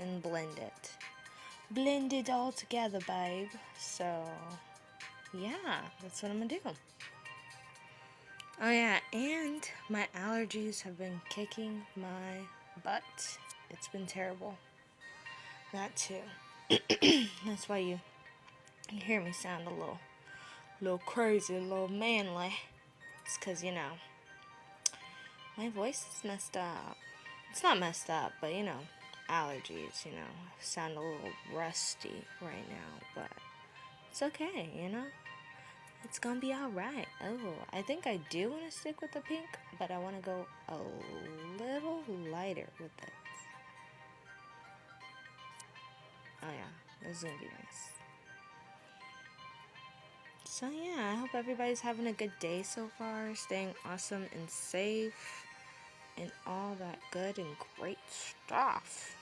and blend it. Blend it all together, babe. So, yeah, that's what I'm gonna do. Oh yeah, and my allergies have been kicking my butt. It's been terrible. That too. That's why you hear me sound a little crazy, a little manly. It's because, my voice is messed up. It's not messed up, but, allergies, sound a little rusty right now, but it's okay. It's gonna be alright. Oh, I think I do want to stick with the pink, but I want to go a little lighter with it. Oh yeah, this is gonna be nice. So yeah, I hope everybody's having a good day so far, staying awesome and safe, and all that good and great stuff.